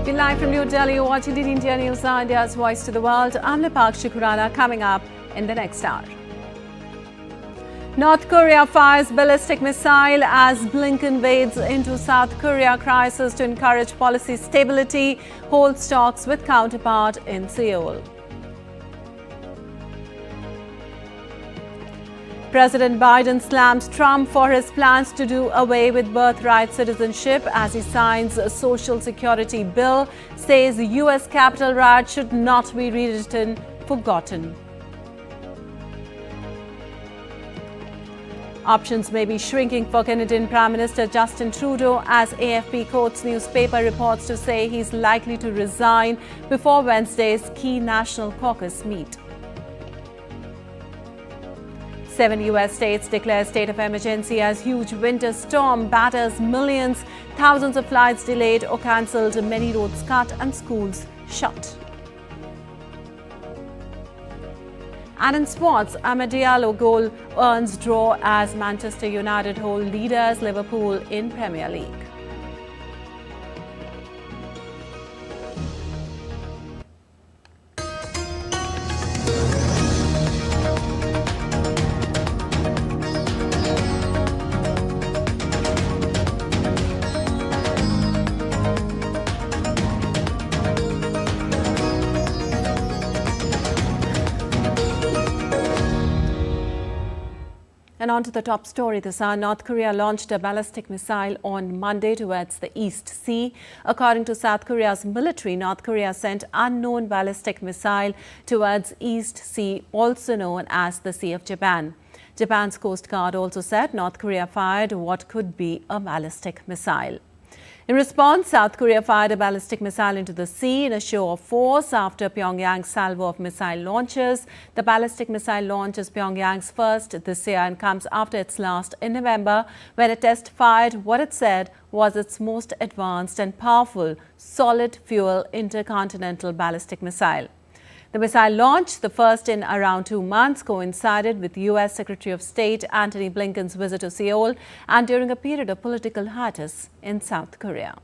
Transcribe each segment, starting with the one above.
We're live from New Delhi. You're watching the India News, India's voice to the world. I'm Lipakshi Khurana. Coming up in the next hour. North Korea fires ballistic missile as Blinken wades into South Korea crisis to encourage policy stability, holds talks with counterpart in Seoul. President Biden slams Trump for his plans to do away with birthright citizenship as he signs a social security bill, says the U.S. Capitol riot should not be rewritten, forgotten. Options may be shrinking for Canadian Prime Minister Justin Trudeau as AFP quotes newspaper reports to say he's likely to resign before Wednesday's key National Caucus meet. 7 U.S. states declare state of emergency as huge winter storm batters millions, thousands of flights delayed or cancelled, many roads cut and schools shut. And in sports, Amad Diallo goal earns draw as Manchester United hold leaders Liverpool in Premier League. And on to the top story this hour. North Korea launched a ballistic missile on Monday towards the East Sea. According to South Korea's military, North Korea sent unknown ballistic missile towards East Sea, also known as the Sea of Japan. Japan's Coast Guard also said North Korea fired what could be a ballistic missile. In response, South Korea fired a ballistic missile into the sea in a show of force after Pyongyang's salvo of missile launches. The ballistic missile launch is Pyongyang's first this year and comes after its last in November, when a test fired what it said was its most advanced and powerful solid-fuel intercontinental ballistic missile. The missile launch, the first in around 2 months, coincided with U.S. Secretary of State Antony Blinken's visit to Seoul and during a period of political hiatus in South Korea.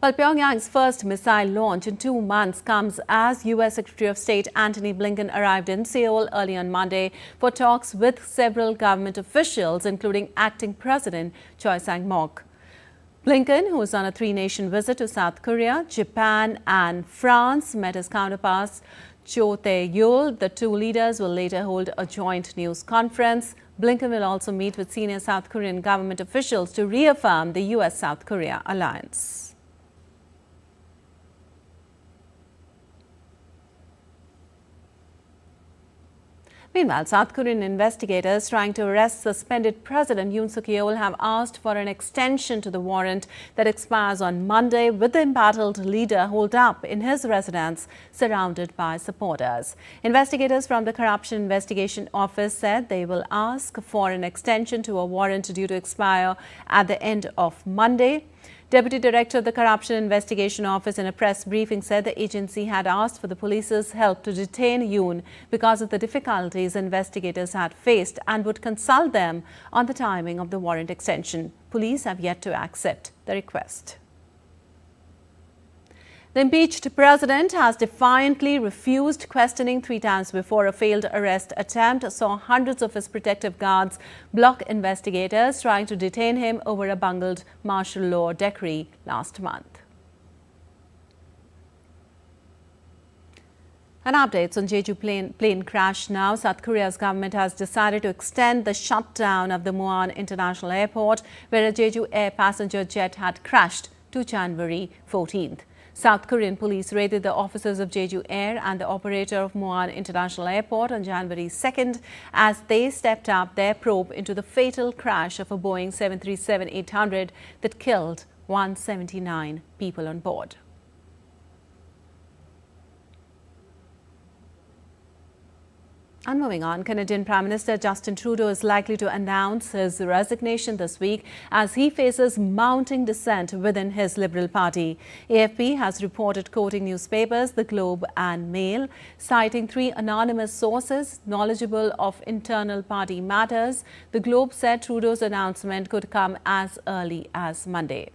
Well, Pyongyang's first missile launch in 2 months comes as U.S. Secretary of State Antony Blinken arrived in Seoul early on Monday for talks with several government officials, including acting President Choi Sang-mok. Blinken, who was on a three-nation visit to South Korea, Japan and France, met his counterparts Cho Tae-yul. The two leaders will later hold a joint news conference. Blinken will also meet with senior South Korean government officials to reaffirm the U.S.-South Korea alliance. Meanwhile, South Korean investigators trying to arrest suspended President Yoon Suk-yeol have asked for an extension to the warrant that expires on Monday, with the embattled leader holed up in his residence surrounded by supporters. Investigators from the Corruption Investigation Office said they will ask for an extension to a warrant due to expire at the end of Monday. Deputy Director of the Corruption Investigation Office in a press briefing said the agency had asked for the police's help to detain Yoon because of the difficulties investigators had faced and would consult them on the timing of the warrant extension. Police have yet to accept the request. The impeached president has defiantly refused questioning 3 times before. A failed arrest attempt saw hundreds of his protective guards block investigators trying to detain him over a bungled martial law decree last month. And updates on Jeju plane crash now. South Korea's government has decided to extend the shutdown of the Muan International Airport, where a Jeju Air passenger jet had crashed, to January 14th. South Korean police raided the offices of Jeju Air and the operator of Muan International Airport on January 2nd as they stepped up their probe into the fatal crash of a Boeing 737-800 that killed 179 people on board. And moving on, Canadian Prime Minister Justin Trudeau is likely to announce his resignation this week as he faces mounting dissent within his Liberal Party. AFP has reported, quoting newspapers The Globe and Mail, citing 3 anonymous sources knowledgeable of internal party matters. The Globe said Trudeau's announcement could come as early as Monday.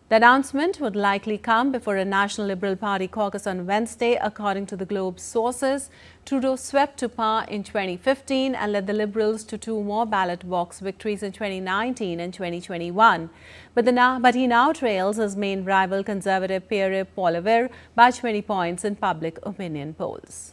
The announcement would likely come before a National Liberal Party caucus on Wednesday, according to the Globe's sources. Trudeau swept to power in 2015 and led the Liberals to 2 more ballot box victories in 2019 and 2021. But he now trails his main rival, Conservative Pierre Poilievre, by 20 points in public opinion polls.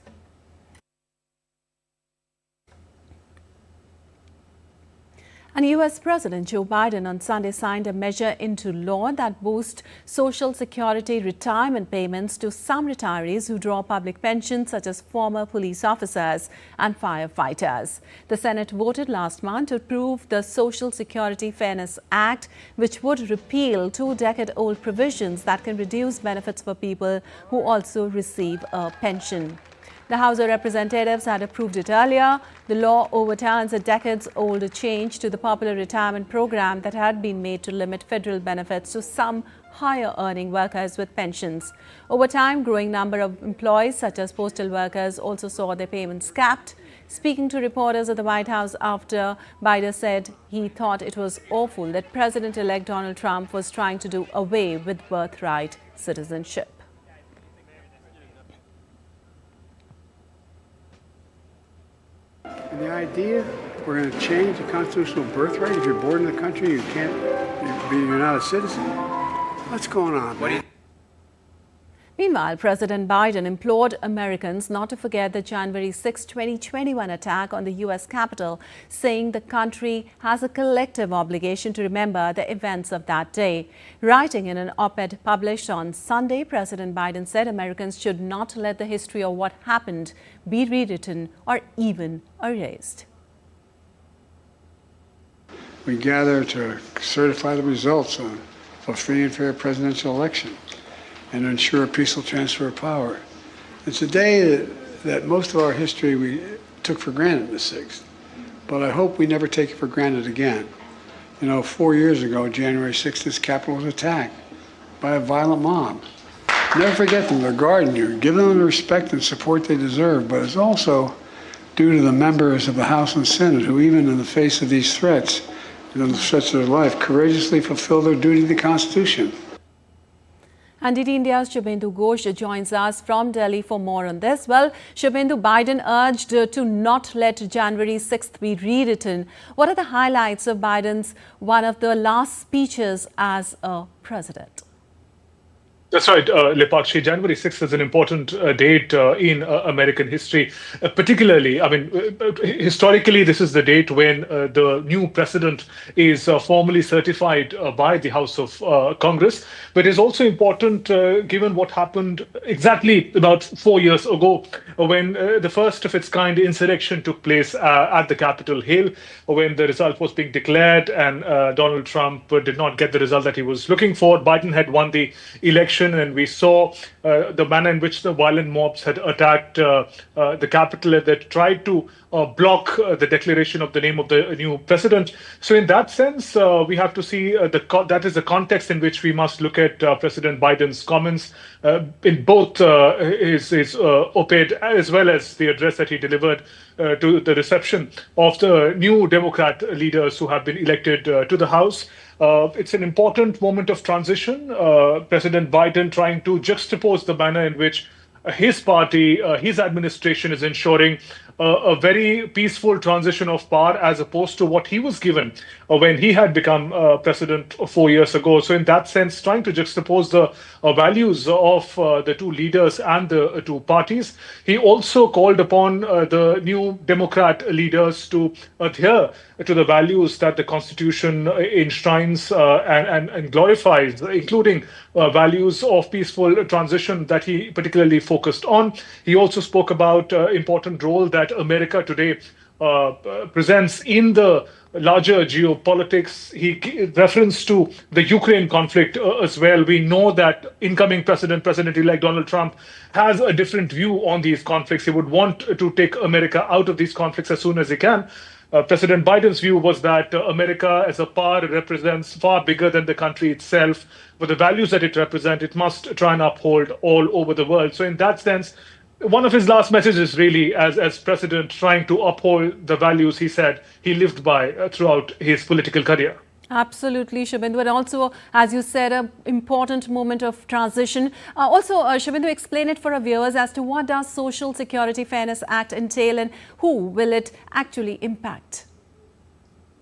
And US President Joe Biden on Sunday signed a measure into law that boosts Social Security retirement payments to some retirees who draw public pensions, such as former police officers and firefighters. The Senate voted last month to approve the Social Security Fairness Act, which would repeal 2-decade-old provisions that can reduce benefits for people who also receive a pension. The House of Representatives had approved it earlier. The law overturns a decades-old change to the popular retirement program that had been made to limit federal benefits to some higher-earning workers with pensions. Over time, growing number of employees, such as postal workers, also saw their payments capped. Speaking to reporters at the White House after Biden said he thought it was awful that President-elect Donald Trump was trying to do away with birthright citizenship. And the idea we're going to change the constitutional birthright. If you're born in the country, you're not a citizen. What's going on? Meanwhile, President Biden implored Americans not to forget the January 6, 2021 attack on the U.S. Capitol, saying the country has a collective obligation to remember the events of that day. Writing in an op-ed published on Sunday, President Biden said Americans should not let the history of what happened be rewritten or even erased. We gather to certify the results of a free and fair presidential election and ensure a peaceful transfer of power. It's a day that most of our history we took for granted, the 6th, but I hope we never take it for granted again. 4 years ago, January 6th, this Capitol was attacked by a violent mob. Never forget them, they're guarding you. Give them the respect and support they deserve, but it's also due to the members of the House and Senate who, even in the face of these threats, in the threats of their life, courageously fulfill their duty to the Constitution. And DD India's Shubhendu Ghosh joins us from Delhi for more on this. Well, Shubhendu, Biden urged to not let January 6th be rewritten. What are the highlights of Biden's one of the last speeches as a president? That's right, Lepakshi. January 6th is an important date in American history. Particularly, historically, this is the date when the new president is formally certified by the House of Congress. But it's also important given what happened exactly about 4 years ago when the first of its kind insurrection took place at the Capitol Hill, when the result was being declared and Donald Trump did not get the result that he was looking for. Biden had won the election, and we saw the manner in which the violent mobs had attacked the Capitol and that tried to block the declaration of the name of the new president. So in that sense, we have to see that is the context in which we must look at President Biden's comments in both his op-ed as well as the address that he delivered to the reception of the new Democrat leaders who have been elected to the House. It's an important moment of transition. President Biden trying to juxtapose the manner in which his party, his administration is ensuring a very peaceful transition of power as opposed to what he was given when he had become president 4 years ago. So in that sense, trying to juxtapose the values of the two leaders and the two parties. He also called upon the new Democrat leaders to adhere to the values that the Constitution enshrines and glorifies, including values of peaceful transition that he particularly focused on. He also spoke about important role that America today presents in the larger geopolitics. He reference to the Ukraine conflict as well. We know that incoming President-elect Donald Trump has a different view on these conflicts. He would want to take America out of these conflicts as soon as he can. President Biden's view was that America as a power represents far bigger than the country itself. For the values that it represents, it must try and uphold all over the world. So in that sense, one of his last messages really as president, trying to uphold the values he said he lived by throughout his political career. Absolutely, Shubhendu. And also, as you said, an important moment of transition. Shubhendu, explain it for our viewers as to what does Social Security Fairness Act entail and who will it actually impact?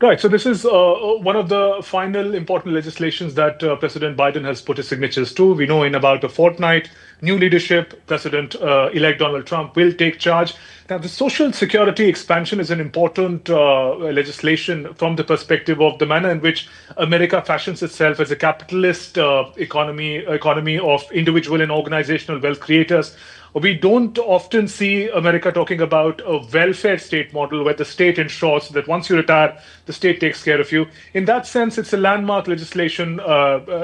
Right. So this is one of the final important legislations that President Biden has put his signatures to. We know in about a fortnight, new leadership, President-elect Donald Trump will take charge. Now, the Social Security expansion is an important legislation from the perspective of the manner in which America fashions itself as a capitalist economy of individual and organizational wealth creators. We don't often see America talking about a welfare state model where the state ensures that once you retire, the state takes care of you. In that sense, it's a landmark legislation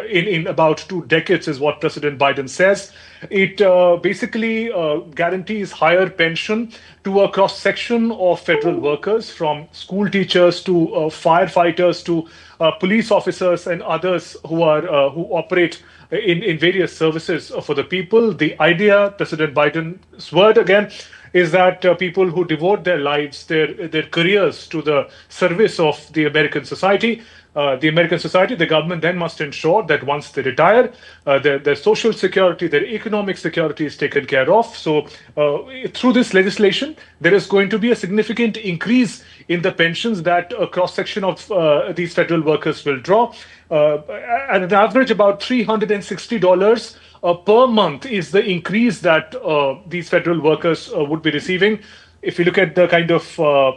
in about 2 decades, is what President Biden says. It basically guarantees higher pension to a cross-section of federal workers, from school teachers to firefighters to police officers and others who operate in various services for the people. The idea, President Biden's word again, is that people who devote their lives, their careers to the service of the American society, the government then must ensure that once they retire, their social security, their economic security is taken care of. So through this legislation, there is going to be a significant increase in the pensions that a cross-section of these federal workers will draw. At an average, about $360 per month is the increase that these federal workers would be receiving. If you look at the kind of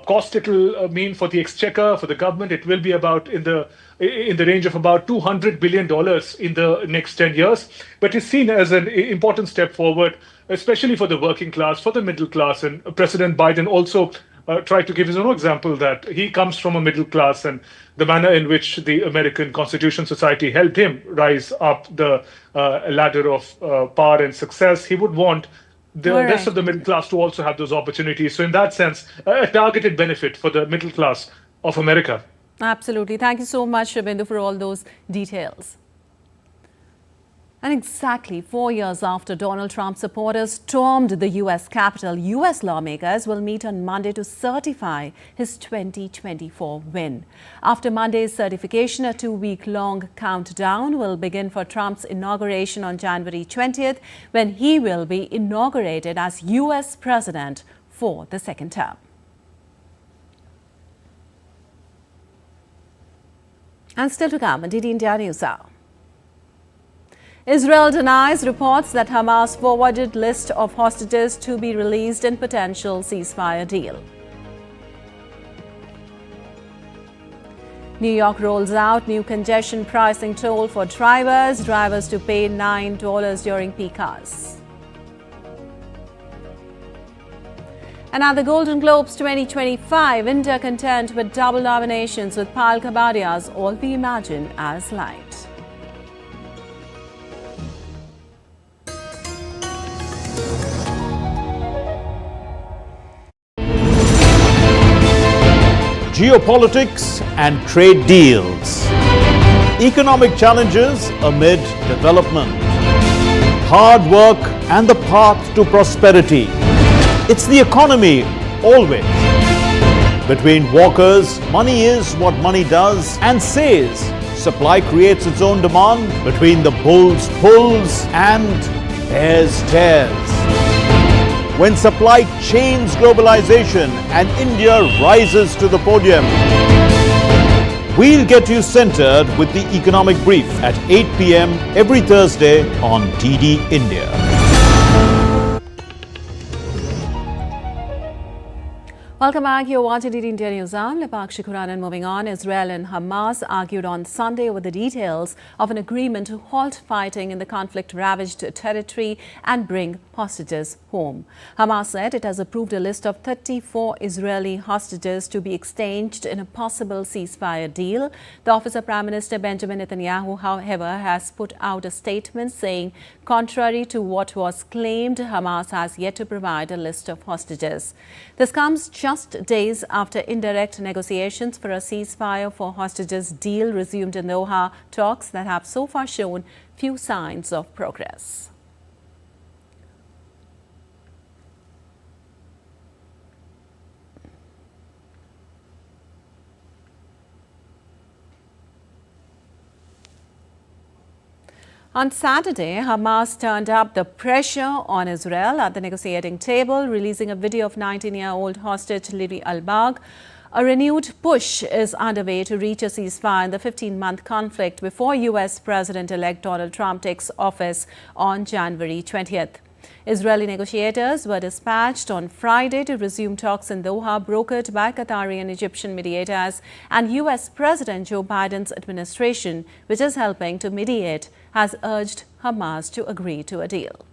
cost it will mean for the exchequer, for the government, it will be about in the range of about $200 billion in the next 10 years. But it's seen as an important step forward, especially for the working class, for the middle class. And President Biden also tried to give his own example that he comes from a middle class, and the manner in which the American Constitution Society helped him rise up the ladder of power and success. He would want the rest of the middle class to also have those opportunities. So in that sense, a targeted benefit for the middle class of America. Absolutely. Thank you so much, Shubhendu, for all those details. And exactly 4 years after Donald Trump's supporters stormed the U.S. Capitol, U.S. lawmakers will meet on Monday to certify his 2024 win. After Monday's certification, a 2-week-long countdown will begin for Trump's inauguration on January 20th, when he will be inaugurated as U.S. president for the second term. And still to come on DD India News Hour. Israel denies reports that Hamas forwarded list of hostages to be released in potential ceasefire deal. New York rolls out new congestion pricing toll for drivers to pay $9 during peak hours. And at the Golden Globes 2025, India content with double nominations with Payal Kabadia's All We Imagine as Light. Geopolitics and trade deals. Economic challenges amid development. Hard work and the path to prosperity. It's the economy, always. Between walkers, money is what money does and says. Supply creates its own demand. Between the bulls pulls and bears tears. When supply chains globalization and India rises to the podium. We'll get you centered with the Economic Brief at 8 p.m. every Thursday on DD India. Welcome back. You're watching DD India News. I'm Lipakshi Khuranan. Moving on, Israel and Hamas argued on Sunday over the details of an agreement to halt fighting in the conflict-ravaged territory and bring hostages home. Hamas said it has approved a list of 34 Israeli hostages to be exchanged in a possible ceasefire deal. The Office of Prime Minister Benjamin Netanyahu, however, has put out a statement saying, contrary to what was claimed, Hamas has yet to provide a list of hostages. This comes just days after indirect negotiations for a ceasefire for hostages deal resumed in Doha, talks that have so far shown few signs of progress. On Saturday, Hamas turned up the pressure on Israel at the negotiating table, releasing a video of 19-year-old hostage Liri al-Bagh. A renewed push is underway to reach a ceasefire in the 15-month conflict before U.S. President-elect Donald Trump takes office on January 20th. Israeli negotiators were dispatched on Friday to resume talks in Doha, brokered by Qatari and Egyptian mediators, and U.S. President Joe Biden's administration, which is helping to mediate, has urged Hamas to agree to a deal.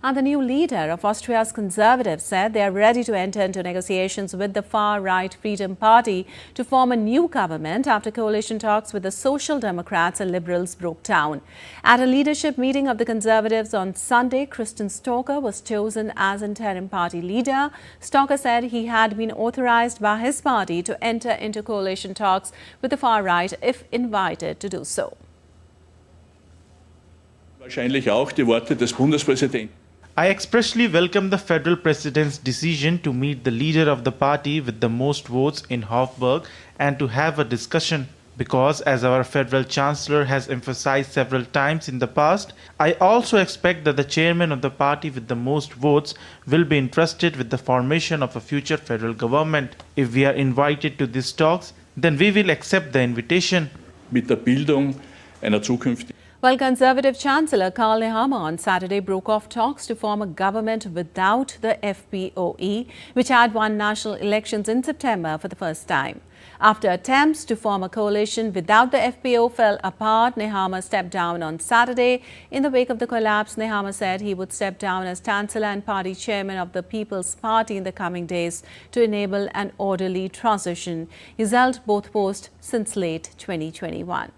And the new leader of Austria's Conservatives said they are ready to enter into negotiations with the far-right Freedom Party to form a new government after coalition talks with the Social Democrats and Liberals broke down. At a leadership meeting of the Conservatives on Sunday, Christian Stocker was chosen as interim party leader. Stocker said he had been authorized by his party to enter into coalition talks with the far-right if invited to do so. Wahrscheinlich auch die Worte des Bundespräsidenten. I expressly welcome the federal president's decision to meet the leader of the party with the most votes in Hofburg and to have a discussion because, as our federal chancellor has emphasized several times in the past, I also expect that the chairman of the party with the most votes will be entrusted with the formation of a future federal government. If we are invited to these talks, then we will accept the invitation. Mit der Bildung einer zukünftigen. Well, Conservative Chancellor Karl Nehammer on Saturday broke off talks to form a government without the FPOE, which had won national elections in September for the first time. After attempts to form a coalition without the FPO fell apart, Nehammer stepped down on Saturday. In the wake of the collapse, Nehammer said he would step down as Chancellor and party chairman of the People's Party in the coming days to enable an orderly transition. He's held both posts since late 2021.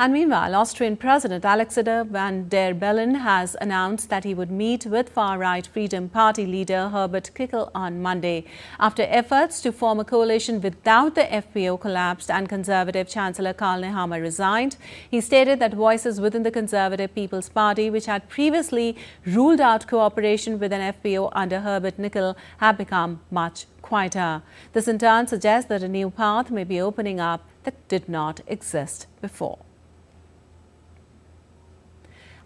And meanwhile, Austrian President Alexander Van der Bellen has announced that he would meet with far-right Freedom Party leader Herbert Kickl on Monday. After efforts to form a coalition without the FPO collapsed and Conservative Chancellor Karl Nehammer resigned, he stated that voices within the Conservative People's Party, which had previously ruled out cooperation with an FPO under Herbert Kickl, have become much quieter. This in turn suggests that a new path may be opening up that did not exist before.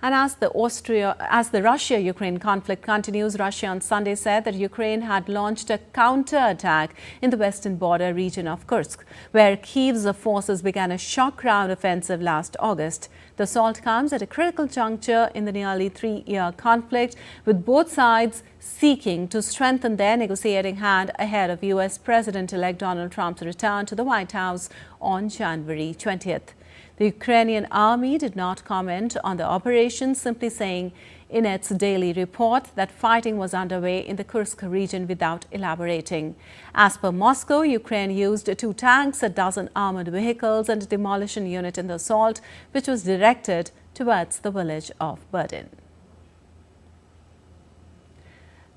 And as the Russia-Ukraine conflict continues, Russia on Sunday said that Ukraine had launched a counter-attack in the western border region of Kursk, where Kyiv's forces began a shock ground offensive last August. The assault comes at a critical juncture in the nearly 3-year conflict, with both sides seeking to strengthen their negotiating hand ahead of U.S. President-elect Donald Trump's return to the White House on January 20th. The Ukrainian army did not comment on the operation, simply saying in its daily report that fighting was underway in the Kursk region without elaborating. As per Moscow, Ukraine used 2 tanks, a dozen armored vehicles and a demolition unit in the assault, which was directed towards the village of Berdin.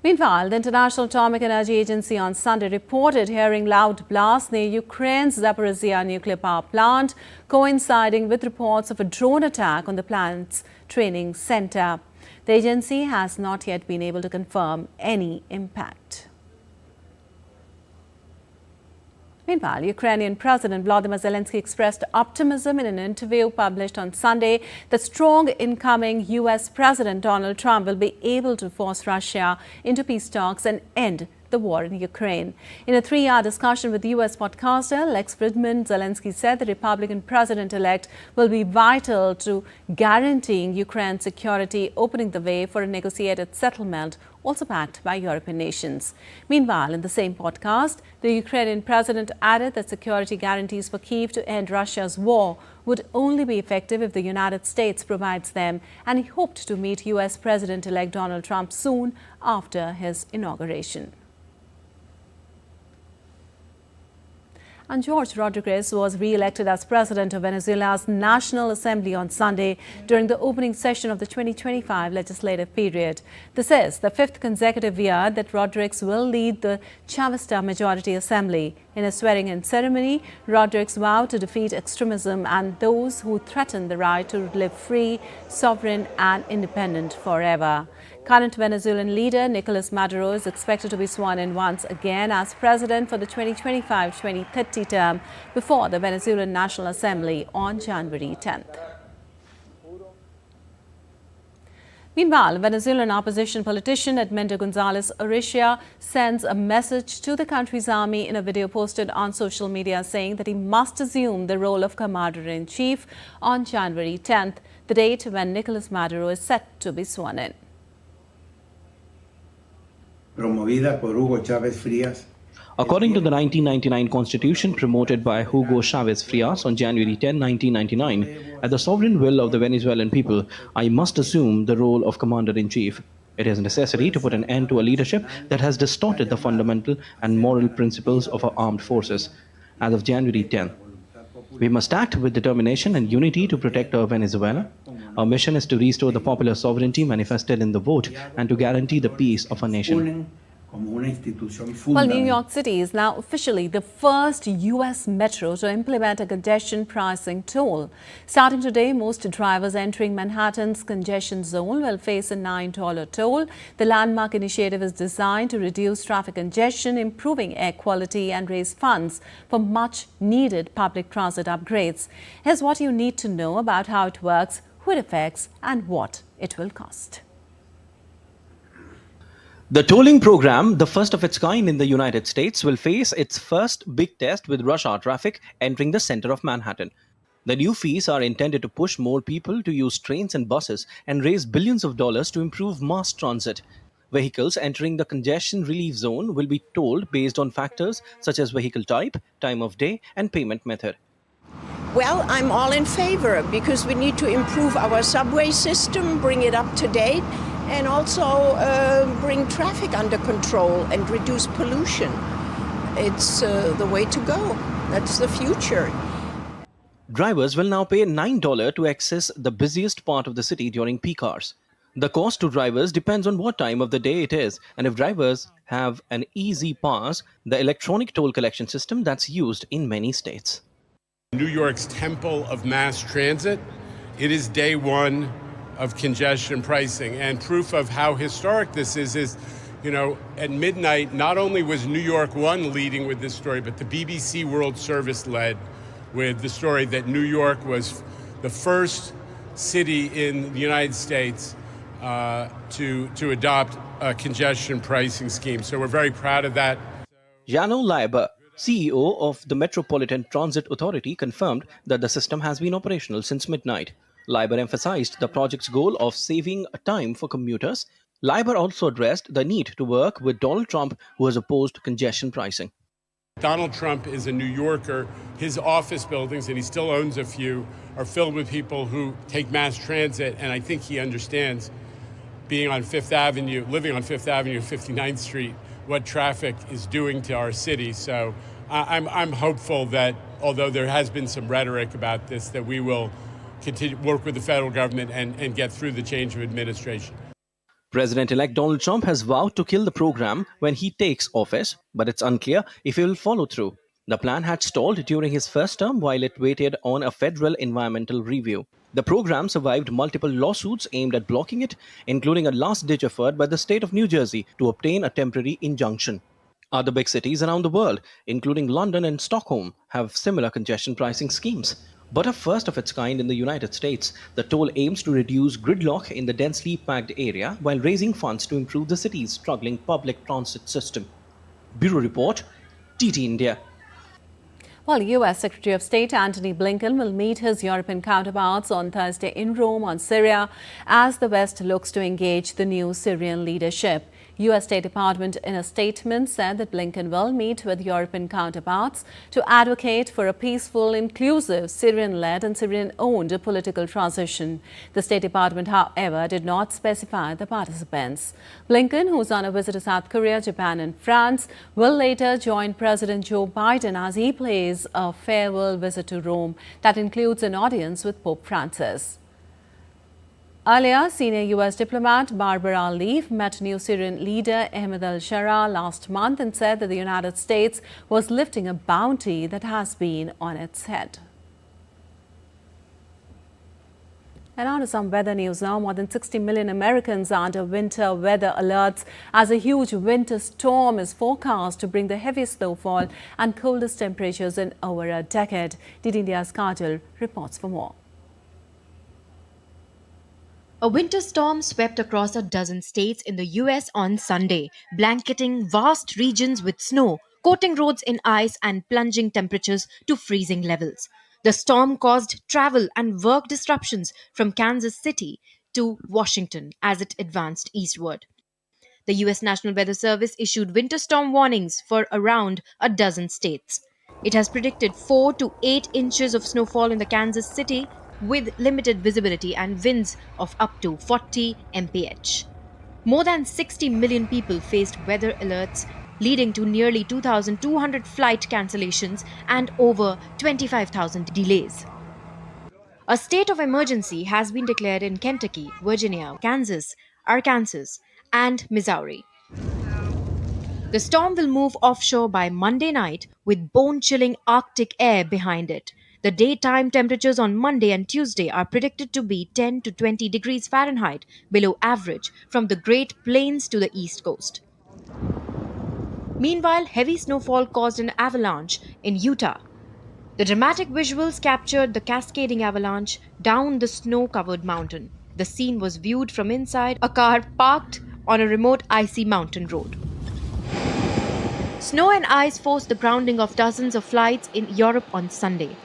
Meanwhile, the International Atomic Energy Agency on Sunday reported hearing loud blasts near Ukraine's Zaporizhzhia nuclear power plant, coinciding with reports of a drone attack on the plant's training center. The agency has not yet been able to confirm any impact. Meanwhile, Ukrainian President Volodymyr Zelensky expressed optimism in an interview published on Sunday that strong incoming U.S. President Donald Trump will be able to force Russia into peace talks and end the war in Ukraine. In a 3-hour discussion with U.S. podcaster Lex Fridman, Zelensky said the Republican president-elect will be vital to guaranteeing Ukraine's security, opening the way for a negotiated settlement, also backed by European nations. Meanwhile, in the same podcast, the Ukrainian president added that security guarantees for Kyiv to end Russia's war would only be effective if the United States provides them, and he hoped to meet U.S. President-elect Donald Trump soon after his inauguration. And George Rodriguez was re-elected as president of Venezuela's National Assembly on Sunday during the opening session of the 2025 legislative period. This is the 5th consecutive year that Rodriguez will lead the Chavista Majority Assembly. In a swearing-in ceremony, Rodriguez vowed to defeat extremism and those who threaten the right to live free, sovereign and independent forever. Current Venezuelan leader Nicolas Maduro is expected to be sworn in once again as president for the 2025-2030 term before the Venezuelan National Assembly on January 10th. Meanwhile, Venezuelan opposition politician Edmundo Gonzalez Urrutia sends a message to the country's army in a video posted on social media saying that he must assume the role of commander-in-chief on January 10th, the date when Nicolas Maduro is set to be sworn in. Promovida por Hugo Chávez Frías. According to the 1999 constitution promoted by Hugo Chavez Frias on January 10, 1999, at the sovereign will of the Venezuelan people, I must assume the role of commander-in-chief. It is necessary to put an end to a leadership that has distorted the fundamental and moral principles of our armed forces. As of January 10, we must act with determination and unity to protect our Venezuela. Our mission is to restore the popular sovereignty manifested in the vote and to guarantee the peace of our nation. Well, New York City is now officially the first U.S. metro to implement a congestion pricing toll. Starting today, most drivers entering Manhattan's congestion zone will face a $9 toll. The landmark initiative is designed to reduce traffic congestion, improving air quality and raise funds for much-needed public transit upgrades. Here's what you need to know about how it works, who it affects and what it will cost. The tolling program, the first of its kind in the United States, will face its first big test with rush hour traffic entering the center of Manhattan. The new fees are intended to push more people to use trains and buses and raise billions of dollars to improve mass transit. Vehicles entering the congestion relief zone will be tolled based on factors such as vehicle type, time of day, and payment method. Well, I'm all in favor because we need to improve our subway system, bring it up to date, and also bring traffic under control and reduce pollution. It's the way to go. That's the future. Drivers will now pay $9 to access the busiest part of the city during peak hours. The cost to drivers depends on what time of the day it is, and if drivers have an easy pass, the electronic toll collection system that's used in many states. New York's temple of mass transit, it is day one of congestion pricing, and proof of how historic this is, you know, at midnight, not only was New York One leading with this story, but the BBC World Service led with the story that New York was the first city in the United States to adopt a congestion pricing scheme. So we're very proud of that. Jano Leiber, CEO of the Metropolitan Transit Authority, confirmed that the system has been operational since midnight. Leiber emphasized the project's goal of saving time for commuters. Leiber also addressed the need to work with Donald Trump, who has opposed congestion pricing. Donald Trump is a New Yorker. His office buildings, and he still owns a few, are filled with people who take mass transit, and I think he understands, being on Fifth Avenue, living on Fifth Avenue, 59th Street, what traffic is doing to our city. So I'm hopeful that, although there has been some rhetoric about this, that we will continue to work with the federal government and get through the change of administration. President-elect Donald Trump has vowed to kill the program when he takes office, but it's unclear if he will follow through. The plan had stalled during his first term while it waited on a federal environmental review. The program survived multiple lawsuits aimed at blocking it, including a last-ditch effort by the state of New Jersey to obtain a temporary injunction. Other big cities around the world, including London and Stockholm, have similar congestion pricing schemes. But a first of its kind in the United States, the toll aims to reduce gridlock in the densely packed area while raising funds to improve the city's struggling public transit system. Bureau Report, TT India. Well, U.S. Secretary of State Antony Blinken will meet his European counterparts on Thursday in Rome on Syria as the West looks to engage the new Syrian leadership. U.S. State Department in a statement said that Blinken will meet with European counterparts to advocate for a peaceful, inclusive, Syrian-led and Syrian-owned political transition. The State Department, however, did not specify the participants. Blinken, who's on a visit to South Korea, Japan and France, will later join President Joe Biden as he pays a farewell visit to Rome that includes an audience with Pope Francis. Earlier, senior U.S. diplomat Barbara Leaf met new Syrian leader Ahmed al-Shara last month and said that the United States was lifting a bounty that has been on its head. And on to some weather news now. More than 60 million Americans are under winter weather alerts as a huge winter storm is forecast to bring the heaviest snowfall and coldest temperatures in over a decade. DD India's Kajal reports for more. A winter storm swept across a dozen states in the US on Sunday, blanketing vast regions with snow, coating roads in ice and plunging temperatures to freezing levels. The storm caused travel and work disruptions from Kansas City to Washington as it advanced eastward. The US National Weather Service issued winter storm warnings for around a dozen states. It has predicted 4 to 8 inches of snowfall in the Kansas City, with limited visibility and winds of up to 40 mph. More than 60 million people faced weather alerts, leading to nearly 2,200 flight cancellations and over 25,000 delays. A state of emergency has been declared in Kentucky, Virginia, Kansas, Arkansas, and Missouri. The storm will move offshore by Monday night with bone-chilling Arctic air behind it. The daytime temperatures on Monday and Tuesday are predicted to be 10 to 20 degrees Fahrenheit below average from the Great Plains to the East Coast. Meanwhile, heavy snowfall caused an avalanche in Utah. The dramatic visuals captured the cascading avalanche down the snow-covered mountain. The scene was viewed from inside a car parked on a remote icy mountain road. Snow and ice forced the grounding of dozens of flights in Europe on Sunday,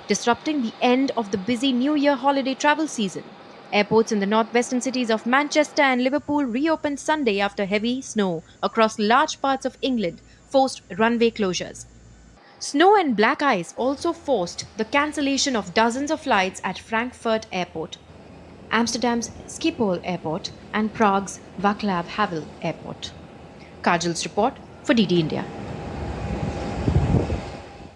disrupting the end of the busy New Year holiday travel season. Airports in the northwestern cities of Manchester and Liverpool reopened Sunday after heavy snow across large parts of England forced runway closures. Snow and black ice also forced the cancellation of dozens of flights at Frankfurt Airport, Amsterdam's Schiphol Airport, and Prague's Václav Havel Airport. Kajal's report for DD India.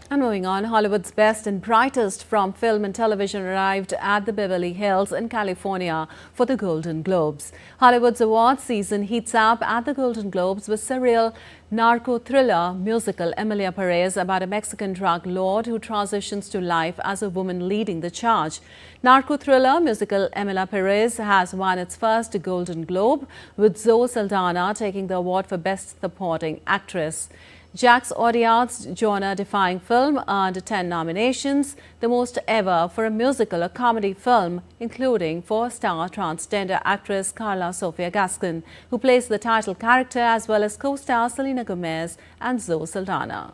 And moving on, Hollywood's best and brightest from film and television arrived at the Beverly Hills in California for the Golden Globes. Hollywood's awards season heats up at the Golden Globes with surreal narco-thriller musical Emilia Perez about a Mexican drug lord who transitions to life as a woman leading the charge. Narco-thriller musical Emilia Perez has won its first Golden Globe, with Zoe Saldana taking the award for Best Supporting Actress. Jacques Audiard's genre-defying film earned 10 nominations, the most ever for a musical or comedy film, including for star transgender actress Carla Sofia Gascon, who plays the title character, as well as co-stars Selena Gomez and Zoe Saldana.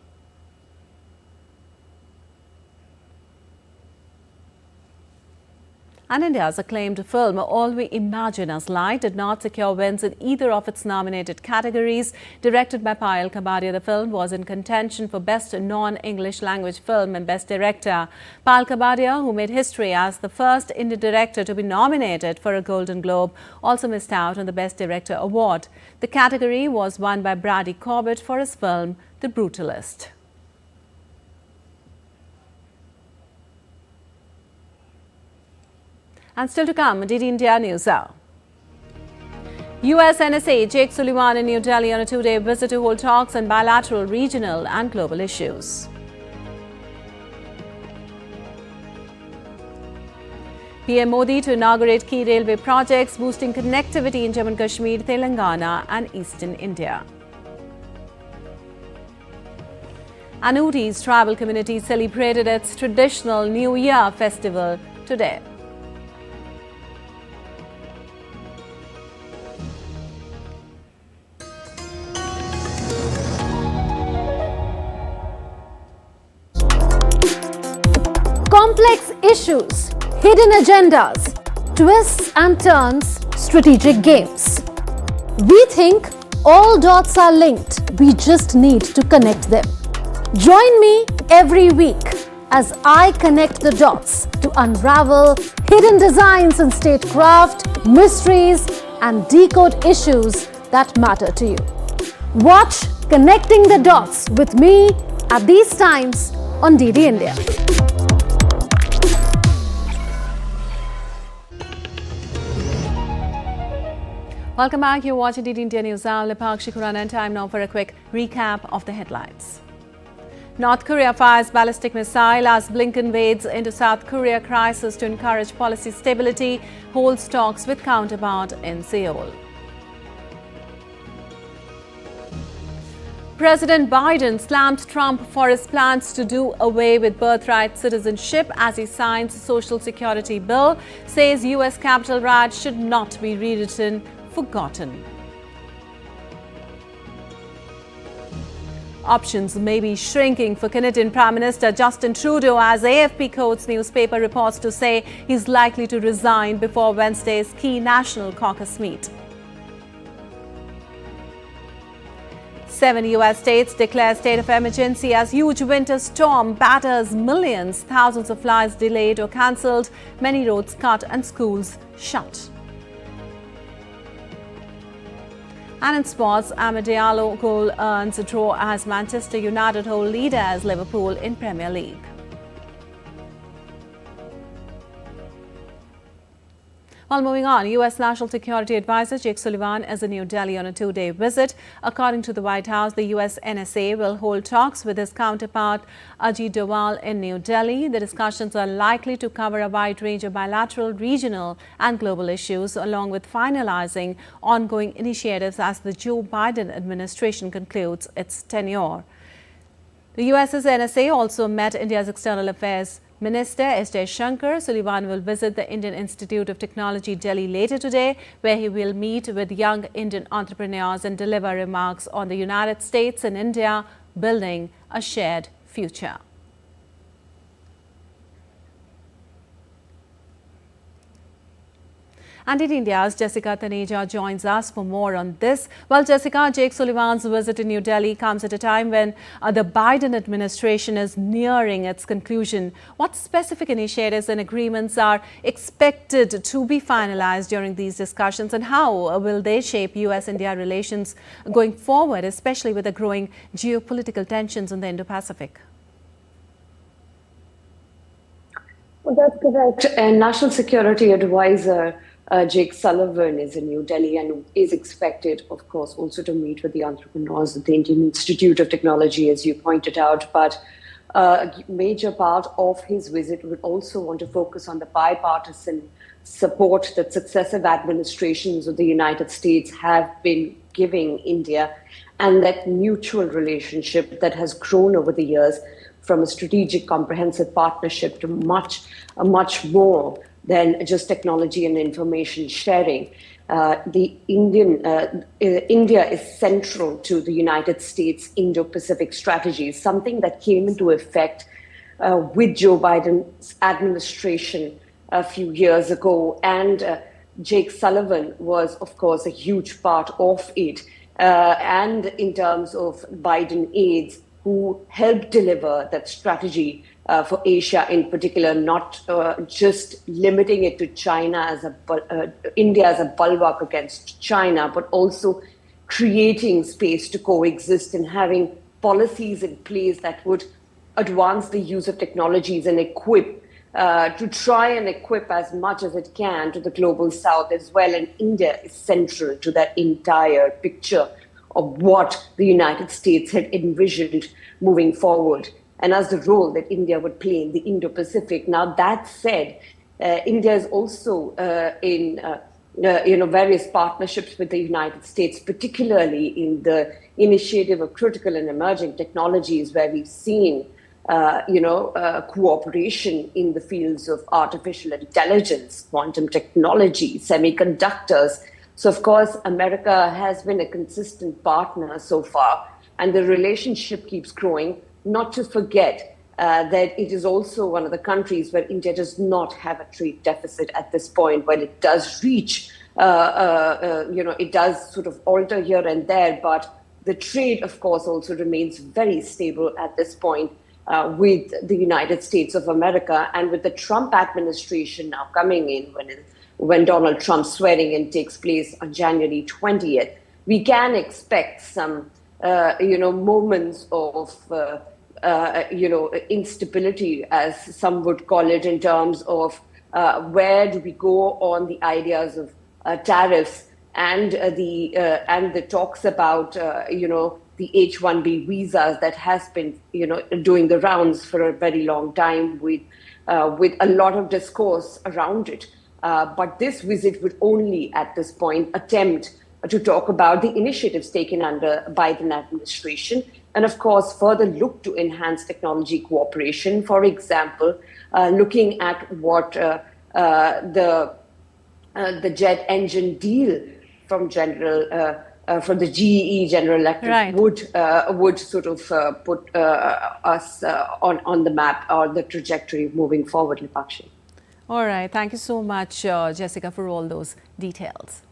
And India's acclaimed film All We Imagine As Light did not secure wins in either of its nominated categories. Directed by Payal Kabadia, the film was in contention for Best Non-English Language Film and Best Director. Payal Kabadia, who made history as the first Indian director to be nominated for a Golden Globe, also missed out on the Best Director award. The category was won by Brady Corbett for his film The Brutalist. And still to come, DD India News Hour. US NSA Jake Sullivan in New Delhi on a two-day visit to hold talks on bilateral, regional and global issues. PM Modi to inaugurate key railway projects, boosting connectivity in Jammu and Kashmir, Telangana and eastern India. Anuti's tribal community celebrated its traditional New Year festival today. Complex issues, hidden agendas, twists and turns, strategic games. We think all dots are linked. We just need to connect them. Join me every week as I connect the dots to unravel hidden designs in statecraft, mysteries, and decode issues that matter to you. Watch Connecting the Dots with me at these times on DD India. Welcome back. You're watching DD India News. I'm Lipakshi Khurana, and time now for a quick recap of the headlines. North Korea fires ballistic missile as Blinken wades into South Korea crisis to encourage policy stability, holds talks with counterpart in Seoul. President Biden slammed Trump for his plans to do away with birthright citizenship as he signs a social security bill, says U.S. Capitol riot should not be rewritten, forgotten. Options may be shrinking for Canadian Prime Minister Justin Trudeau as AFP quotes newspaper reports to say he's likely to resign before Wednesday's key national caucus meet. 7 U.S. states declare state of emergency as huge winter storm batters millions, thousands of flights delayed or cancelled, many roads cut and schools shut. And in sports, Amadiallo goal earns a draw as Manchester United hold leader as Liverpool in Premier League. While moving on, U.S. National Security Advisor Jake Sullivan is in New Delhi on a 2-day visit. According to the White House, the U.S. NSA will hold talks with his counterpart Ajit Doval in New Delhi. The discussions are likely to cover a wide range of bilateral, regional and global issues, along with finalizing ongoing initiatives as the Joe Biden administration concludes its tenure. The U.S.'s NSA also met India's External Affairs Minister S. Jaishankar. Sullivan will visit the Indian Institute of Technology, Delhi later today, where he will meet with young Indian entrepreneurs and deliver remarks on the United States and India building a shared future. And in India's Jessica Taneja joins us for more on this. Well, Jessica, Jake Sullivan's visit to New Delhi comes at a time when the Biden administration is nearing its conclusion. What specific initiatives and agreements are expected to be finalized during these discussions, and how will they shape U.S.-India relations going forward, especially with the growing geopolitical tensions in the Indo-Pacific? Well, that's correct. And National Security Advisor Jake Sullivan is in New Delhi and is expected, of course, also to meet with the entrepreneurs at the Indian Institute of Technology, as you pointed out. But a major part of his visit would also want to focus on the bipartisan support that successive administrations of the United States have been giving India, and that mutual relationship that has grown over the years from a strategic comprehensive partnership to much more than just technology and information sharing. India is central to the United States Indo-Pacific strategy, something that came into effect with Joe Biden's administration a few years ago. And Jake Sullivan was, of course, a huge part of it. And in terms of Biden aides who helped deliver that strategy for Asia in particular, not just limiting it to China India as a bulwark against China, but also creating space to coexist and having policies in place that would advance the use of technologies and to try and equip as much as it can to the global south as well. And India is central to that entire picture of what the United States had envisioned moving forward, and as the role that India would play in the Indo-Pacific. Now, that said, India is also in various partnerships with the United States, particularly in the initiative of critical and emerging technologies, where we've seen cooperation in the fields of artificial intelligence, quantum technology, semiconductors. So, of course, America has been a consistent partner so far, and the relationship keeps growing. Not to forget, that it is also one of the countries where India does not have a trade deficit at this point, while it does reach, it does sort of alter here and there, but the trade, of course, also remains very stable at this point with the United States of America. And with the Trump administration now coming in, when Donald Trump's swearing in takes place on January 20th, we can expect some, moments of, instability, as some would call it, in terms of where do we go on the ideas of tariffs and the talks about, the H-1B visas that has been, doing the rounds for a very long time with a lot of discourse around it. But this visit would only, at this point, attempt to talk about the initiatives taken under Biden administration, and of course, further look to enhance technology cooperation. For example, looking at what the jet engine deal from from the GE General Electric would sort of put us on the map or the trajectory moving forward, Lipakshi. All right. Thank you so much, Jessica, for all those details.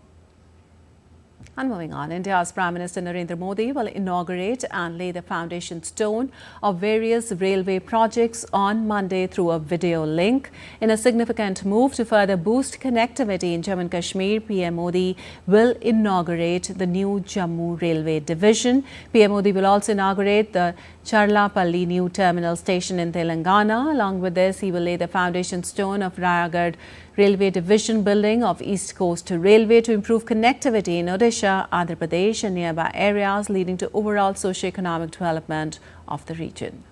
And moving on, India's Prime Minister Narendra Modi will inaugurate and lay the foundation stone of various railway projects on Monday through a video link. In a significant move to further boost connectivity in Jammu and Kashmir, PM Modi will inaugurate the new Jammu Railway Division. PM Modi will also inaugurate the Charlapalli new terminal station in Telangana. Along with this, he will lay the foundation stone of Rayagad Railway Division building of East Coast Railway to improve connectivity in Odisha, Andhra Pradesh and nearby areas, leading to overall socio-economic development of the region.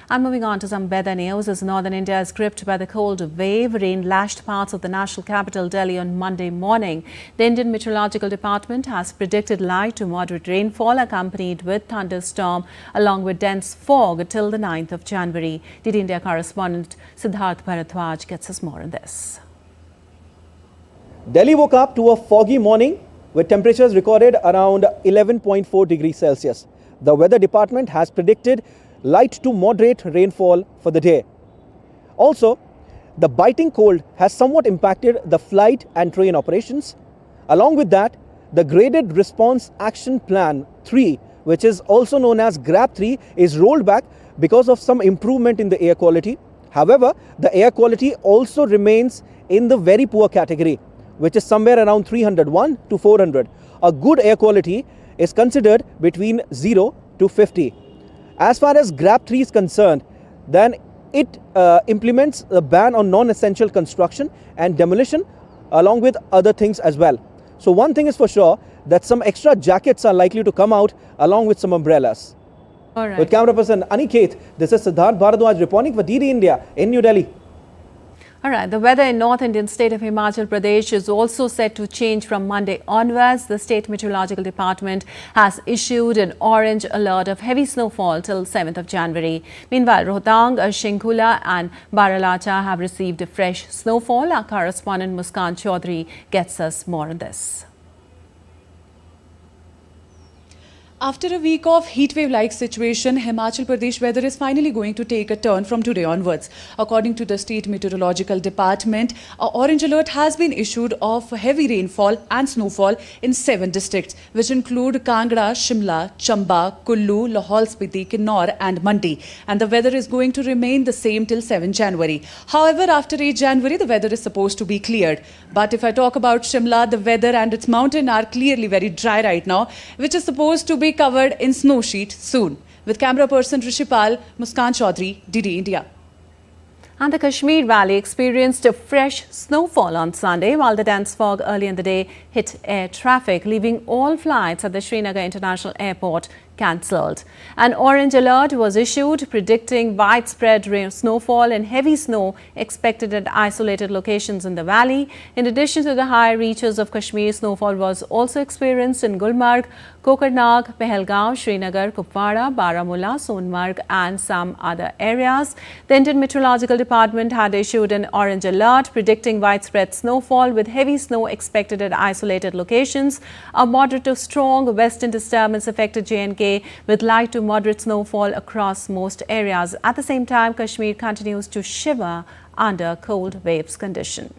And moving on to some weather news, as northern India is gripped by the cold wave, rain lashed parts of the national capital Delhi on Monday morning. The Indian Meteorological Department has predicted light to moderate rainfall accompanied with thunderstorm along with dense fog till the 9th of January. DD India correspondent Siddharth Bharadwaj gets us more on this. Delhi woke up to a foggy morning with temperatures recorded around 11.4 degrees Celsius. The weather department has predicted light to moderate rainfall for the day. Also, the biting cold has somewhat impacted the flight and train operations. Along with that, the Graded Response Action Plan 3, which is also known as GRAP 3, is rolled back because of some improvement in the air quality. However, the air quality also remains in the very poor category, which is somewhere around 301 to 400. A good air quality is considered between 0 to 50. As far as GRAP 3 is concerned, then it implements a ban on non-essential construction and demolition along with other things as well. So one thing is for sure, that some extra jackets are likely to come out along with some umbrellas. All right. With camera person Aniket, this is Siddharth Bharadwaj reporting for DD India in New Delhi. All right, the weather in North Indian state of Himachal Pradesh is also set to change from Monday onwards. The State Meteorological Department has issued an orange alert of heavy snowfall till 7th of January. Meanwhile, Rohtang, Shinkula and Baralacha have received fresh snowfall. Our correspondent Muskan Chaudhary gets us more on this. After a week of heatwave-like situation, Himachal Pradesh weather is finally going to take a turn from today onwards. According to the State Meteorological Department, an orange alert has been issued of heavy rainfall and snowfall in 7 districts, which include Kangra, Shimla, Chamba, Kullu, Lahaul Spiti, Kinnaur and Mandi. And the weather is going to remain the same till 7 January. However, after 8 January, the weather is supposed to be cleared. But if I talk about Shimla, the weather and its mountain are clearly very dry right now, which is supposed to be covered in snow sheet soon. With camera person Rishipal, Muskan Chaudhary, DD India. And the Kashmir Valley experienced a fresh snowfall on Sunday, while the dense fog early in the day hit air traffic, leaving all flights at the Srinagar International Airport cancelled. An orange alert was issued predicting widespread snowfall and heavy snow expected at isolated locations in the valley. In addition to the high reaches of Kashmir, snowfall was also experienced in Gulmarg, Kokarnag, Pahalgaon, Srinagar, Kupwara, Baramulla, Sonmarg and some other areas. The Indian Meteorological Department had issued an orange alert predicting widespread snowfall with heavy snow expected at isolated locations. A moderate to strong western disturbance affected J&K with light to moderate snowfall across most areas. At the same time, Kashmir continues to shiver under cold waves condition.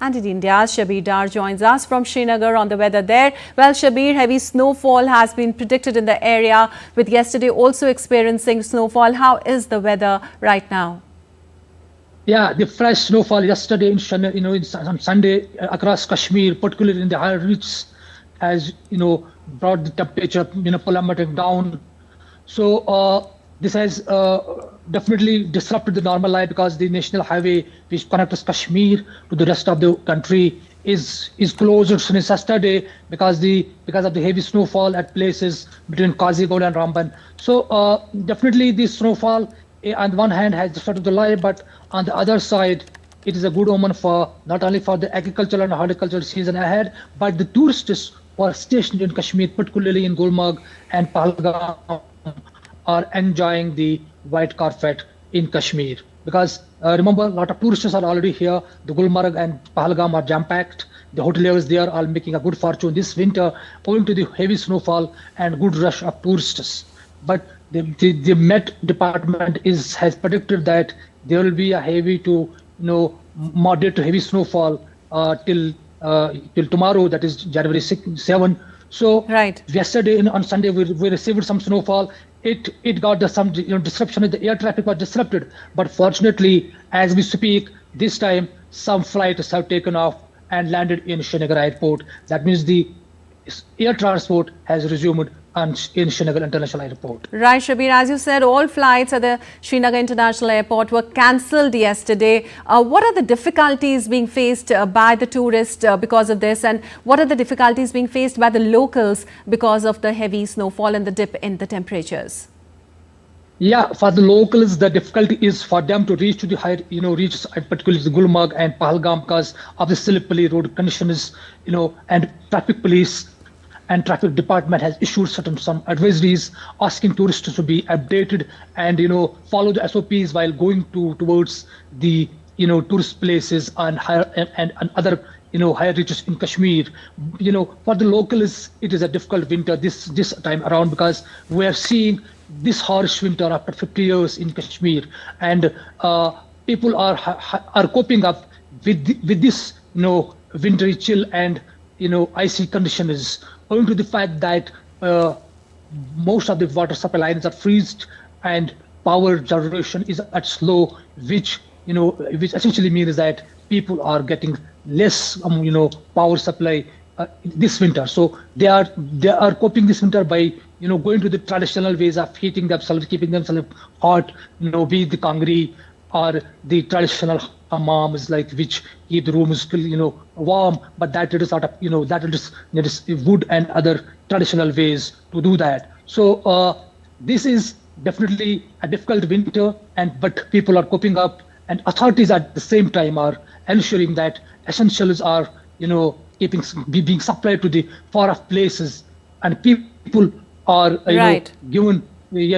And in India, Shabir Dar joins us from Srinagar on the weather there. Well, Shabir, heavy snowfall has been predicted in the area, with yesterday also experiencing snowfall. How is the weather right now? Yeah, the fresh snowfall yesterday on Sunday across Kashmir, particularly in the higher reaches, has brought the temperature plummeting down. So this has definitely disrupted the normal life, because the national highway which connects Kashmir to the rest of the country is closed since yesterday because of the heavy snowfall at places between Kazigod and Ramban. So definitely this snowfall on the one hand has disrupted the life, but on the other side it is a good omen for not only for the agricultural and horticultural season ahead, but the tourists who are stationed in Kashmir, particularly in Gulmarg and Pahalgam, are enjoying the white carpet in Kashmir. Because remember, a lot of tourists are already here. The Gulmarg and Pahalgam are jam-packed. The hoteliers there are making a good fortune this winter owing to the heavy snowfall and good rush of tourists. But the Met Department has predicted that there will be a heavy to moderate to heavy snowfall till tomorrow, that is January 7. So yesterday on Sunday we received some snowfall. It got some disruption. The air traffic was disrupted, but fortunately, as we speak, this time some flights have taken off and landed in Srinagar Airport. That means the air transport has resumed in Srinagar International Airport. Right, Shabir, as you said, all flights at the Srinagar International Airport were cancelled yesterday. What are the difficulties being faced by the tourists because of this, and what are the difficulties being faced by the locals because of the heavy snowfall and the dip in the temperatures? Yeah, for the locals, the difficulty is for them to reach to the higher, reach particularly the Gulmarg and Pahalgam because of the slippery road conditions, and traffic police and traffic department has issued some advisories asking tourists to be updated and follow the SOPs while going towards the tourist places and other higher reaches in Kashmir. For the locals, it is a difficult winter this time around, because we are seeing this harsh winter after 50 years in Kashmir, and people are coping up with this wintry chill and icy conditions, owing to the fact that most of the water supply lines are freezed and power generation is at slow, which essentially means that people are getting less power supply this winter. So they are coping this winter by going to the traditional ways of heating themselves, keeping themselves hot, be the kangri or the traditional hammams, which keep the rooms warm, but that it is sort of that it is wood and other traditional ways to do that. So this is definitely a difficult winter, but people are coping up, and authorities at the same time are ensuring that essentials are being supplied to the far off places, and people are given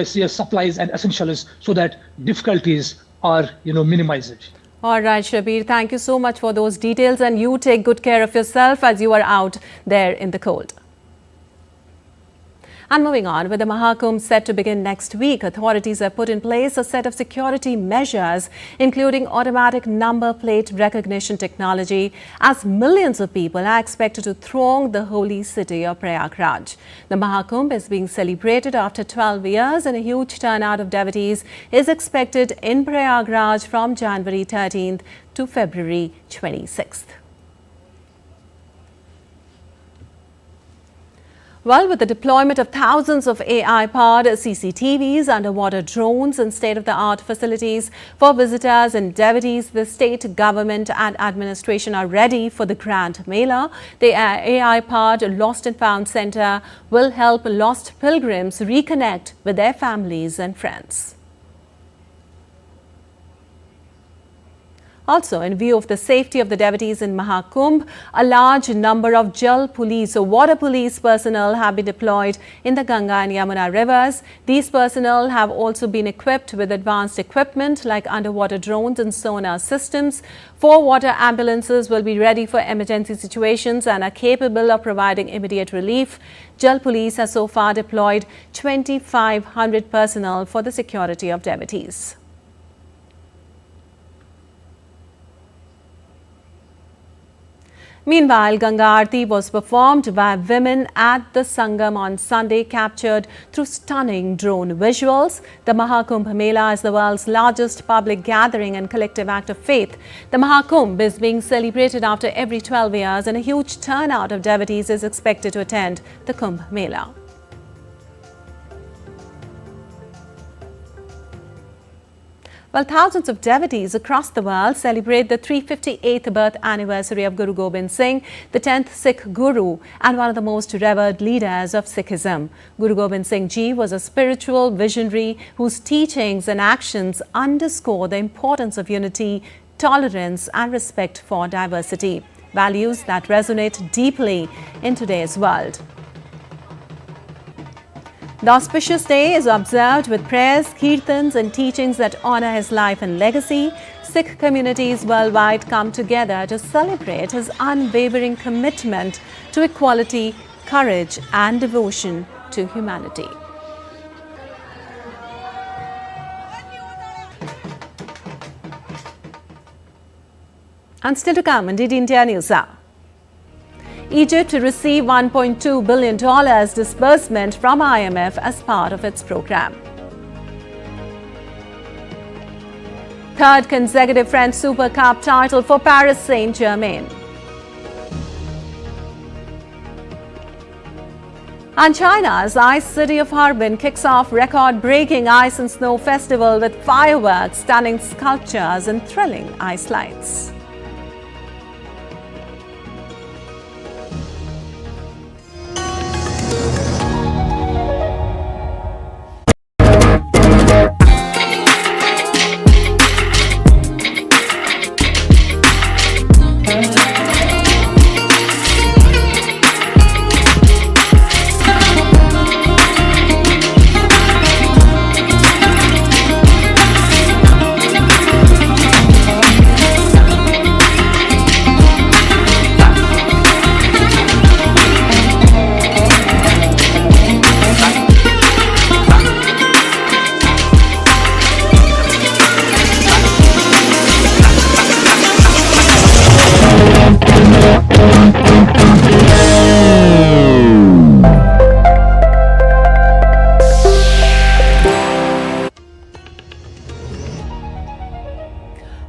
supplies and essentials so that difficulties are minimized. All right, Shabir, thank you so much for those details, and you take good care of yourself as you are out there in the cold. And moving on, with the Mahakumbh set to begin next week, authorities have put in place a set of security measures, including automatic number plate recognition technology, as millions of people are expected to throng the holy city of Prayagraj. The Mahakumbh is being celebrated after 12 years, and a huge turnout of devotees is expected in Prayagraj from January 13th to February 26th. Well, with the deployment of thousands of AI-powered CCTVs, underwater drones and state-of-the-art facilities for visitors and devotees, the state government and administration are ready for the Grand Mela. The AI-powered Lost and Found Center will help lost pilgrims reconnect with their families and friends. Also, in view of the safety of the devotees in Mahakumbh, a large number of Jal police or water police personnel have been deployed in the Ganga and Yamuna rivers. These personnel have also been equipped with advanced equipment like underwater drones and sonar systems. 4 water ambulances will be ready for emergency situations and are capable of providing immediate relief. Jal police has so far deployed 2,500 personnel for the security of devotees. Meanwhile, Ganga Aarti was performed by women at the Sangam on Sunday, captured through stunning drone visuals. The Mahakumbh Mela is the world's largest public gathering and collective act of faith. The Mahakumbh is being celebrated after every 12 years, and a huge turnout of devotees is expected to attend the Kumbh Mela. Well, thousands of devotees across the world celebrate the 358th birth anniversary of Guru Gobind Singh, the 10th Sikh Guru and one of the most revered leaders of Sikhism. Guru Gobind Singh Ji was a spiritual visionary whose teachings and actions underscore the importance of unity, tolerance and respect for diversity, values that resonate deeply in today's world. The auspicious day is observed with prayers, kirtans and teachings that honor his life and legacy. Sikh communities worldwide come together to celebrate his unwavering commitment to equality, courage and devotion to humanity. And still to come on DD India News Hour. Egypt to receive $1.2 billion disbursement from IMF as part of its program. Third consecutive French Super Cup title for Paris Saint-Germain. And China's ice city of Harbin kicks off record-breaking ice and snow festival with fireworks, stunning sculptures and thrilling ice slides.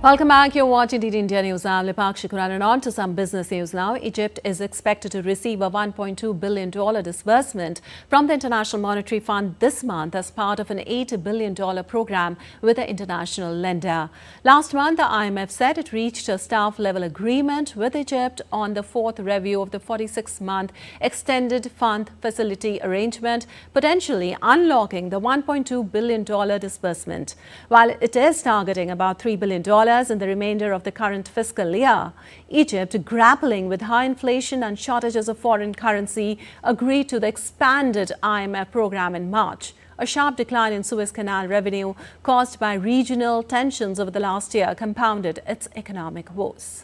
Welcome back. You're watching DD India News. I'm Lipakshi Kuran, and on to some business news now. Egypt is expected to receive a $1.2 billion disbursement from the International Monetary Fund this month as part of an $8 billion program with the international lender. Last month, the IMF said it reached a staff-level agreement with Egypt on the 4th review of the 46-month extended fund facility arrangement, potentially unlocking the $1.2 billion disbursement. While it is targeting about $3 billion in the remainder of the current fiscal year, Egypt, grappling with high inflation and shortages of foreign currency, agreed to the expanded IMF program in March. A sharp decline in Suez Canal revenue caused by regional tensions over the last year compounded its economic woes.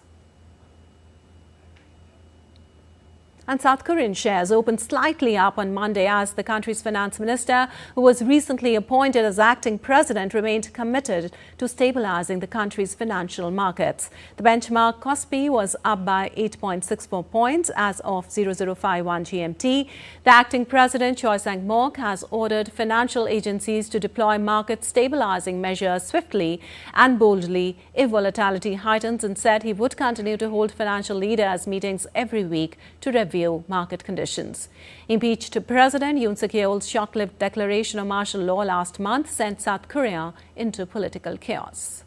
And South Korean shares opened slightly up on Monday as the country's finance minister, who was recently appointed as acting president, remained committed to stabilizing the country's financial markets. The benchmark Kospi was up by 8.64 points as of 0051 GMT. The acting president, Choi Sang-mok, has ordered financial agencies to deploy market stabilizing measures swiftly and boldly if volatility heightens, and said he would continue to hold financial leaders meetings every week to review market conditions. Impeached President Yoon Suk-yeol's short-lived declaration of martial law last month sent South Korea into political chaos.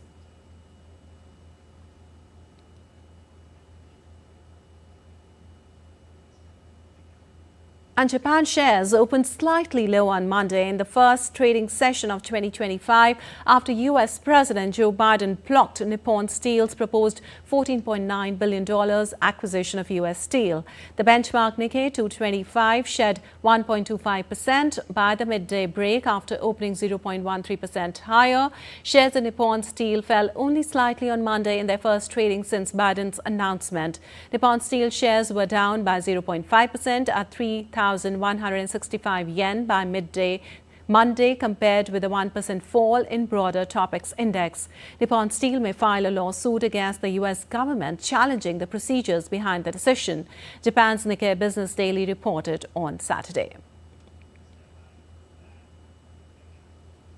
And Japan shares opened slightly low on Monday in the first trading session of 2025 after U.S. President Joe Biden blocked Nippon Steel's proposed $14.9 billion acquisition of U.S. Steel. The benchmark Nikkei 225 shed 1.25% by the midday break after opening 0.13% higher. Shares in Nippon Steel fell only slightly on Monday in their first trading since Biden's announcement. Nippon Steel shares were down by 0.5% at 3,165 yen by midday Monday, compared with a 1% fall in broader Topix index. Nippon Steel may file a lawsuit against the U.S. government challenging the procedures behind the decision, Japan's Nikkei Business Daily reported on Saturday.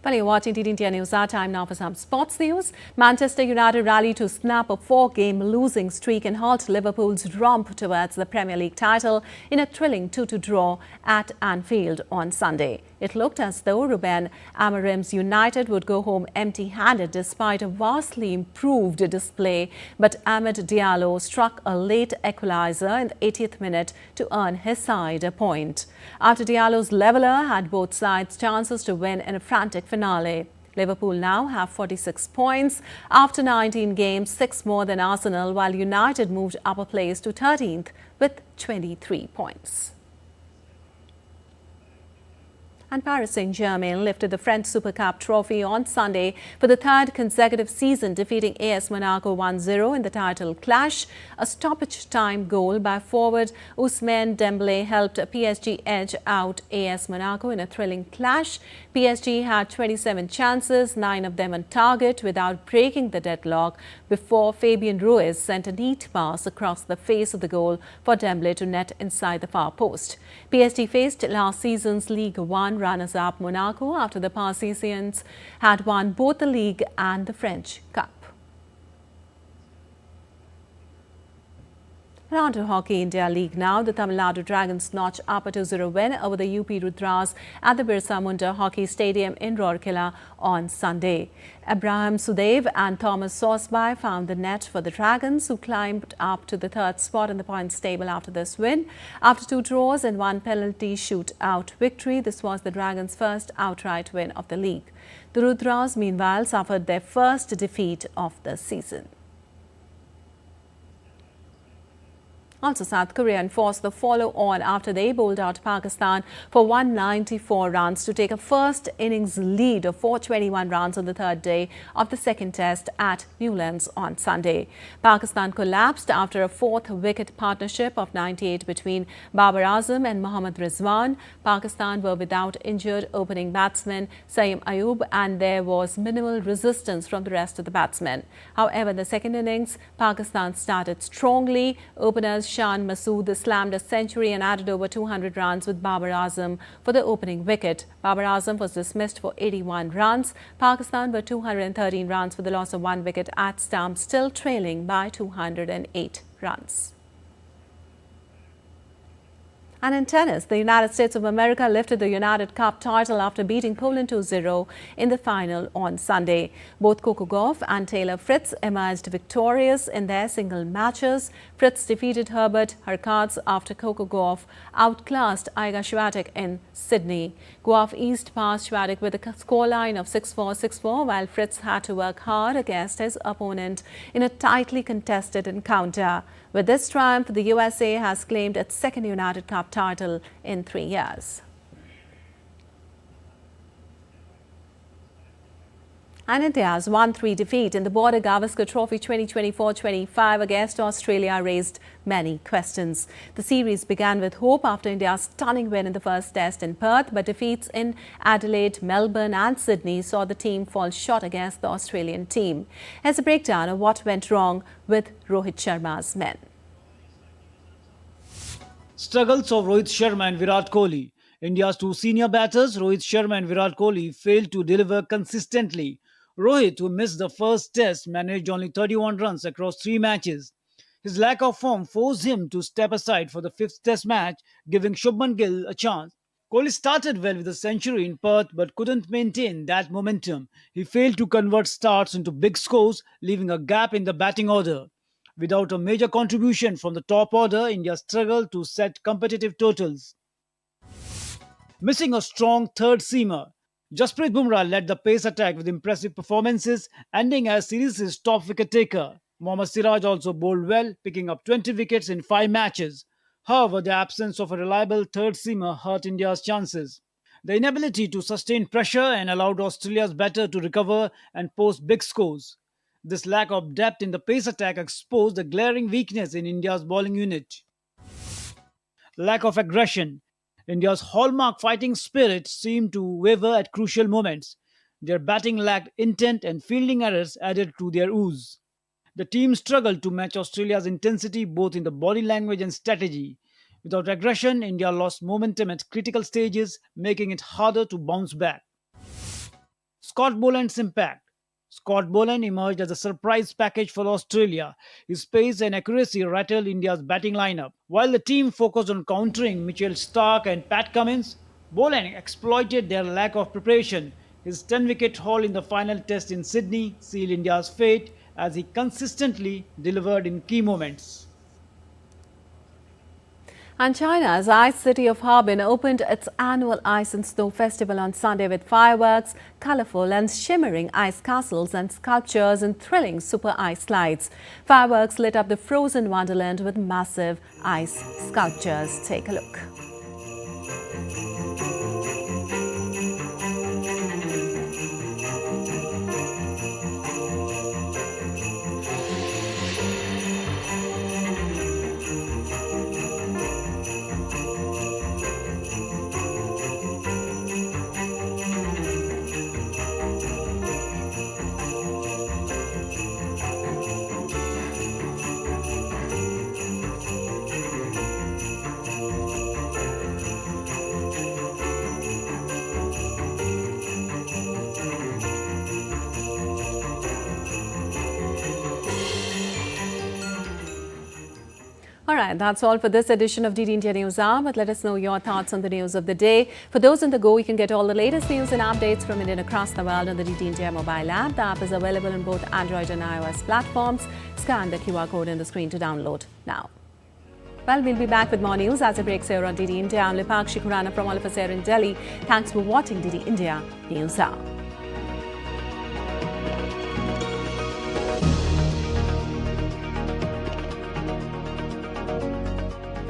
Well, you're watching TT India News. Our time now for some sports news. Manchester United rally to snap a 4-game losing streak and halt Liverpool's romp towards the Premier League title in a thrilling 2-2 draw at Anfield on Sunday. It looked as though Ruben Amorim's United would go home empty-handed despite a vastly improved display, but Amad Diallo struck a late equaliser in the 80th minute to earn his side a point. After Diallo's leveller had both sides chances to win in a frantic finale. Liverpool now have 46 points after 19 games, 6 more than Arsenal, while United moved up a place to 13th with 23 points. And Paris Saint-Germain lifted the French Super Cup trophy on Sunday for the third consecutive season, defeating AS Monaco 1-0 in the title clash. A stoppage time goal by forward Ousmane Dembélé helped PSG edge out AS Monaco in a thrilling clash. PSG had 27 chances, 9 of them on target, without breaking the deadlock before Fabian Ruiz sent a neat pass across the face of the goal for Dembélé to net inside the far post. PSG faced last season's Ligue 1 runners-up Monaco after the Parisians had won both the league and the French Cup. On to Hockey India League now. The Tamil Nadu Dragons notch up a 2-0 win over the UP Rudras at the Birsa Munda Hockey Stadium in Rourkela on Sunday. Abraham Sudev and Thomas Sosbai found the net for the Dragons, who climbed up to the third spot in the points table after this win. After 2 draws and 1 penalty shootout victory, this was the Dragons' first outright win of the league. The Rudras, meanwhile, suffered their first defeat of the season. Also, South Korea enforced the follow-on after they bowled out Pakistan for 194 runs to take a first innings lead of 421 runs on the third day of the second test at Newlands on Sunday. Pakistan collapsed after a 4th wicket partnership of 98 between Babar Azam and Mohammad Rizwan. Pakistan were without injured opening batsman Saeem Ayub, and there was minimal resistance from the rest of the batsmen. However, in the second innings, Pakistan started strongly. Openers Shan Masood slammed a century and added over 200 runs with Babar Azam for the opening wicket. Babar Azam was dismissed for 81 runs. Pakistan were 213 runs for the loss of 1 wicket at stumps, still trailing by 208 runs. And in tennis, the United States of America lifted the United Cup title after beating Poland 2-0 in the final on Sunday. Both Coco Gauff and Taylor Fritz emerged victorious in their single matches. Fritz defeated Herbert Hurkacz after Coco Gauff outclassed Iga Swiatek in Sydney. Gauff eased past Swiatek with a scoreline of 6-4, 6-4, while Fritz had to work hard against his opponent in a tightly contested encounter. With this triumph, the USA has claimed its second United Cup title in 3 years. And India's 1-3 defeat in the Border Gavaskar Trophy 2024-25 against Australia raised many questions. The series began with hope after India's stunning win in the first test in Perth, but defeats in Adelaide, Melbourne and Sydney saw the team fall short against the Australian team. Here's a breakdown of what went wrong with Rohit Sharma's men. Struggles of Rohit Sharma and Virat Kohli. India's 2 senior batters, Rohit Sharma and Virat Kohli, failed to deliver consistently. Rohit, who missed the first test, managed only 31 runs across 3 matches. His lack of form forced him to step aside for the 5th test match, giving Shubman Gill a chance. Kohli started well with a century in Perth but couldn't maintain that momentum. He failed to convert starts into big scores, leaving a gap in the batting order. Without a major contribution from the top order, India struggled to set competitive totals. missing a strong third seamer. Jasprit Bumrah led the pace attack with impressive performances, ending as series' top wicket taker. Mohammad Siraj also bowled well, picking up 20 wickets in 5 matches. However, the absence of a reliable third seamer hurt India's chances. The inability to sustain pressure and allowed Australia's batter to recover and post big scores. This lack of depth in the pace attack exposed a glaring weakness in India's bowling unit. Lack of aggression. India's hallmark fighting spirit seemed to waver at crucial moments. Their batting lacked intent and fielding errors added to their ooze. The team struggled to match Australia's intensity both in the body language and strategy. Without aggression, India lost momentum at critical stages, making it harder to bounce back. Scott Boland's impact. Scott Boland emerged as a surprise package for Australia. His pace and accuracy rattled India's batting lineup. While the team focused on countering Mitchell Starc and Pat Cummins, Boland exploited their lack of preparation. His 10-wicket haul in the final test in Sydney sealed India's fate as he consistently delivered in key moments. And China's ice city of Harbin opened its annual Ice and Snow Festival on Sunday with fireworks, colourful and shimmering ice castles and sculptures and thrilling super ice slides. Fireworks lit up the frozen wonderland with massive ice sculptures. Take a look. All right, that's all for this edition of DD India News Hour, but let us know your thoughts on the news of the day. For those on the go, you can get all the latest news and updates from India across the world on the DD India mobile app. The app is available on both Android and iOS platforms. Scan the QR code on the screen to download now. Well, we'll be back with more news as it breaks here on DD India. I'm Lipakshi Khurana from all of us here in Delhi. Thanks for watching DD India News Hour.